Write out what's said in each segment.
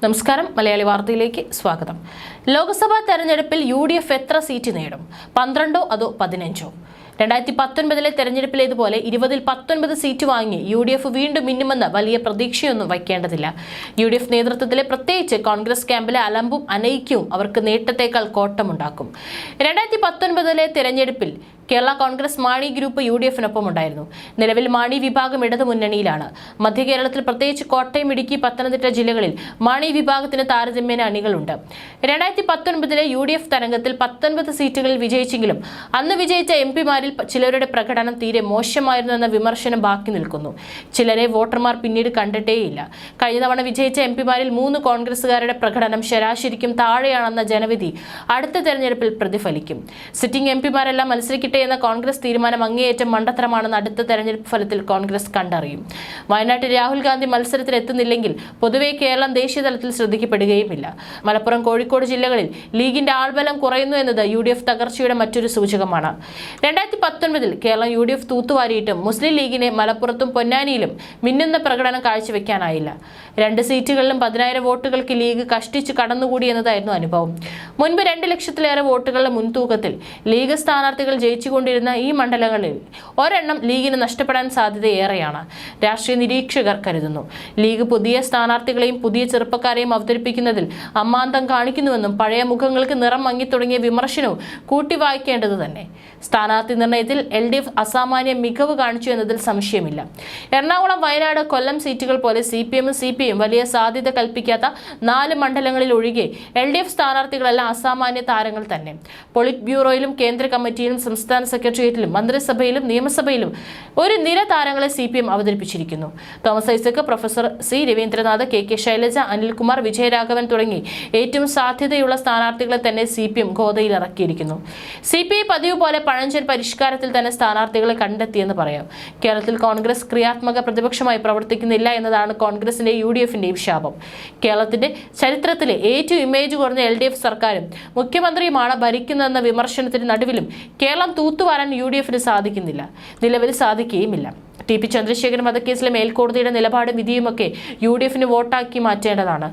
നമസ്കാരം, മലയാളി വാർത്തയിലേക്ക് സ്വാഗതം. ലോക്സഭാ തെരഞ്ഞെടുപ്പിൽ UDF എത്ര സീറ്റ് നേടും? 12 അതോ 15? 2019 തെരഞ്ഞെടുപ്പിലേതുപോലെ 20-ൽ 19 സീറ്റ് വാങ്ങി UDF വീണ്ടും മിന്നുമെന്ന് വലിയ പ്രതീക്ഷയൊന്നും വയ്ക്കേണ്ടതില്ല. UDF നേതൃത്വത്തിലെ പ്രത്യേകിച്ച് കോൺഗ്രസ് ക്യാമ്പിലെ അലമ്പും അനൈക്യവും അവർക്ക് നേട്ടത്തേക്കാൾ കോട്ടമുണ്ടാക്കും. 2019 തെരഞ്ഞെടുപ്പിൽ കേരള കോൺഗ്രസ് മാണി ഗ്രൂപ്പ് UDFനൊപ്പം ഉണ്ടായിരുന്നു. നിലവിൽ മാണി വിഭാഗം ഇടതു മുന്നണിയിലാണ്. മധ്യ കേരളത്തിൽ പ്രത്യേകിച്ച് കോട്ടയം, ഇടുക്കി, പത്തനംതിട്ട ജില്ലകളിൽ മാണി വിഭാഗത്തിന് താരതമ്യേന അണികളുണ്ട്. 2019 UDF തരംഗത്തിൽ 19 സീറ്റുകളിൽ വിജയിച്ചെങ്കിലും അന്ന് വിജയിച്ച MP-മാരിൽ ചിലരുടെ പ്രകടനം തീരെ മോശമായിരുന്നു എന്ന വിമർശനം ബാക്കി നിൽക്കുന്നു. ചിലരെ വോട്ടർമാർ പിന്നീട് കണ്ടിട്ടേയില്ല. കഴിഞ്ഞ തവണ വിജയിച്ച MP-മാരിൽ 3 കോൺഗ്രസുകാരുടെ പ്രകടനം ശരാശരിക്കും താഴെയാണെന്ന ജനവിധി അടുത്ത തെരഞ്ഞെടുപ്പിൽ പ്രതിഫലിക്കും. സിറ്റിംഗ് MP-മാരെല്ലാം മത്സരിക്കട്ടെ എന്ന കോൺഗ്രസ് തീരുമാനം അങ്ങേയറ്റം മണ്ടത്തരമാണെന്ന് അടുത്ത തെരഞ്ഞെടുപ്പ് ഫലത്തിൽ കോൺഗ്രസ് കണ്ടറിയും. വയനാട്ടിൽ രാഹുൽ ഗാന്ധി മത്സരത്തിൽ എത്തുന്നില്ലെങ്കിൽ പൊതുവെ കേരളം ദേശീയ തലത്തിൽ ശ്രദ്ധിക്കപ്പെടുകയുമില്ല. മലപ്പുറം, കോഴിക്കോട് ജില്ലകളിൽ ലീഗിന്റെ ആൾബലം കുറയുന്നു എന്നത് UDF തകർച്ചയുടെ മറ്റൊരു സൂചകമാണ്. 2019 കേരളം UDF തൂത്തുവാരിയിട്ടും മുസ്ലിം ലീഗിനെ മലപ്പുറത്തും പൊന്നാനിയിലും മിന്നുന്ന പ്രകടനം കാഴ്ചവെക്കാനായില്ല. 2 സീറ്റുകളിലും 10,000 വോട്ടുകൾക്ക് ലീഗ് കഷ്ടിച്ച് കടന്നുകൂടി എന്നതായിരുന്നു അനുഭവം. മുൻപ് 2 ലക്ഷത്തിലേറെ വോട്ടുകളുടെ മുൻതൂക്കത്തിൽ ലീഗ് സ്ഥാനാർത്ഥികൾ ജയിച്ചുകൊണ്ടിരുന്ന ഈ മണ്ഡലങ്ങളിൽ ഒരെണ്ണം ലീഗിന് നഷ്ടപ്പെടാൻ സാധ്യതയേറെയാണ്. രാഷ്ട്രീയ നിരീക്ഷകർ കരുതുന്നു ലീഗ് പുതിയ സ്ഥാനാർത്ഥികളെയും പുതിയ ചെറുപ്പക്കാരെയും അവതരിപ്പിക്കുന്നതിൽ അമ്മാന്തം കാണിക്കുന്നുവെന്നും പഴയ മുഖങ്ങൾക്ക് നിറം മങ്ങി തുടങ്ങിയ വിമർശനവും കൂട്ടിവായിക്കേണ്ടത് തന്നെ. സ്ഥാനാർത്ഥി നിർണയത്തിൽ LDF അസാമാന്യ മികവ് കാണിച്ചു എന്നതിൽ സംശയമില്ല. എറണാകുളം, വയനാട്, കൊല്ലം സീറ്റുകൾ പോലെ CPM-ഉം CPI-യും വലിയ സാധ്യത കൽപ്പിക്കാത്ത 4 മണ്ഡലങ്ങളിൽ ഒഴികെ LDF സ്ഥാനാർത്ഥികളെല്ലാം അസാമാന്യ താരങ്ങൾ തന്നെ. പൊളിറ്റ് ബ്യൂറോയിലും കേന്ദ്ര കമ്മിറ്റിയിലും സംസ്ഥാന സെക്രട്ടേറിയറ്റിലും മന്ത്രിസഭയിലും നിയമസഭയിലും ഒരു നിര താരങ്ങളെ CPM അവതരിപ്പിച്ചിരിക്കുന്നു. Thomas Isaac, professor C Raveendranath, KK Shailaja, Anilkumar, Vijayaraghavan തുടങ്ങി ഏറ്റവും സാധ്യതയുള്ള സ്ഥാനാർത്ഥികളെ തന്നെ CPM ഗോതയിൽ ഇറക്കിയിരിക്കുന്നു. CPI പതിവ് പോലെ പഴഞ്ചൻ പരിഷ്കാരത്തിൽ തന്നെ സ്ഥാനാർത്ഥികളെ കണ്ടെത്തിയെന്ന് പറയാം. കേരളത്തിൽ കോൺഗ്രസ് ക്രിയാത്മക പ്രതിപക്ഷമായി പ്രവർത്തിക്കുന്നില്ല എന്നതാണ് കോൺഗ്രസിന്റെ UDFന്റെയും ശാപം. കേരളത്തിന്റെ ചരിത്രത്തിലെ ഏറ്റവും ഇമേജ് കുറഞ്ഞ LDF സർക്കാരും മുഖ്യമന്ത്രിയുമാണ് ഭരിക്കുന്നതെന്ന വിമർശനത്തിന് നടുവിലും കേരളം തൂത്തുവാരാൻ UDFന് സാധിക്കുന്നില്ല, നിലവിൽ സാധിക്കുകയുമില്ല. TP ചന്ദ്രശേഖരൻ വധക്കേസിലെ മേൽക്കോടതിയുടെ നിലപാടും വിധിയുമൊക്കെ UDFന് വോട്ടാക്കി മാറ്റേണ്ടതാണ്.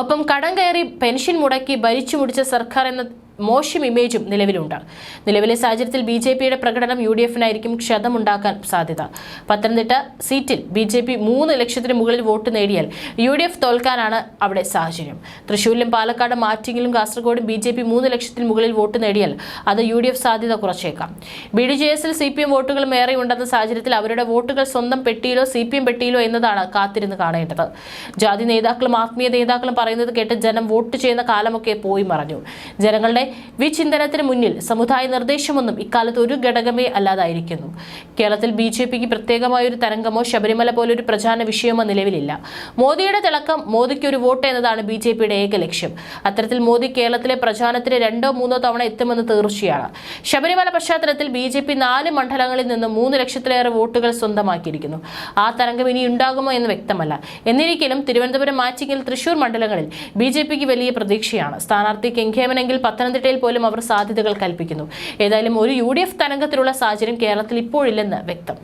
ഒപ്പം കടം കയറി പെൻഷൻ മുടക്കി ഭരിച്ചു മുടിച്ച സർക്കാർ എന്ന മോശം ഇമേജും നിലവിലുണ്ട്. നിലവിലെ സാഹചര്യത്തിൽ BJPയുടെ പ്രകടനം UDFനായിരിക്കും ക്ഷതമുണ്ടാക്കാൻ സാധ്യത. പത്തനംതിട്ട സീറ്റിൽ BJP 3 ലക്ഷത്തിന് മുകളിൽ വോട്ട് നേടിയാൽ UDF തോൽക്കാനാണ് അവിടെ സാഹചര്യം. തൃശ്ശൂരിലും പാലക്കാടും ആറ്റിങ്ങിലും കാസർഗോഡും BJP 3 ലക്ഷത്തിന് മുകളിൽ വോട്ട് നേടിയാൽ അത് UDF സാധ്യത കുറച്ചേക്കാം. BDJSൽ CPM വോട്ടുകളും ഏറെ ഉണ്ടെന്ന സാഹചര്യത്തിൽ അവരുടെ വോട്ടുകൾ സ്വന്തം പെട്ടിയിലോ CPM പെട്ടിയിലോ എന്നതാണ് കാത്തിരുന്ന് കാണേണ്ടത്. ജാതി നേതാക്കളും ആത്മീയ നേതാക്കളും പറയുന്നത് കേട്ട് ജനം വോട്ട് ചെയ്യുന്ന കാലമൊക്കെ പോയി മറഞ്ഞു. ജനങ്ങളുടെ വിചിന്തനത്തിന് മുന്നിൽ സമുദായ നിർദ്ദേശമൊന്നും ഇക്കാലത്ത് ഒരു ഘടകമേ അല്ലാതായിരിക്കുന്നു. കേരളത്തിൽ BJPക്ക് പ്രത്യേകമായൊരു തരംഗമോ ശബരിമല പോലൊരു പ്രചാരണ വിഷയമോ നിലവിലില്ല. മോദിയുടെ തിളക്കം, മോദിക്ക് ഒരു വോട്ട് എന്നതാണ് BJPയുടെ ഏക ലക്ഷ്യം. അത്തരത്തിൽ മോദി കേരളത്തിലെ പ്രചാരണത്തിന് 2 3 തവണ എത്തുമെന്ന് തീർച്ചയാണ്. ശബരിമല പശ്ചാത്തലത്തിൽ BJP 4 മണ്ഡലങ്ങളിൽ നിന്ന് 3 ലക്ഷത്തിലേറെ വോട്ടുകൾ സ്വന്തമാക്കിയിരിക്കുന്നു. ആ തരംഗം ഇനി ഉണ്ടാകുമോ എന്ന് വ്യക്തമല്ല. എന്നിരിക്കലും തിരുവനന്തപുരം, ആറ്റിങ്ങൽ, തൃശൂർ മണ്ഡലങ്ങളിൽ BJPക്ക് വലിയ പ്രതീക്ഷയാണ്. സ്ഥാനാർത്ഥി കെങ്കേമനെങ്കിൽ പത്തനംതിട്ടയിൽ പോലും അവർ സാധ്യതകൾ കൽപ്പിക്കുന്നു. ഏതായാലും ഒരു UDF തരംഗത്തിലുള്ള സാഹചര്യം കേരളത്തിൽ ഇപ്പോഴില്ലെന്ന് വ്യക്തം.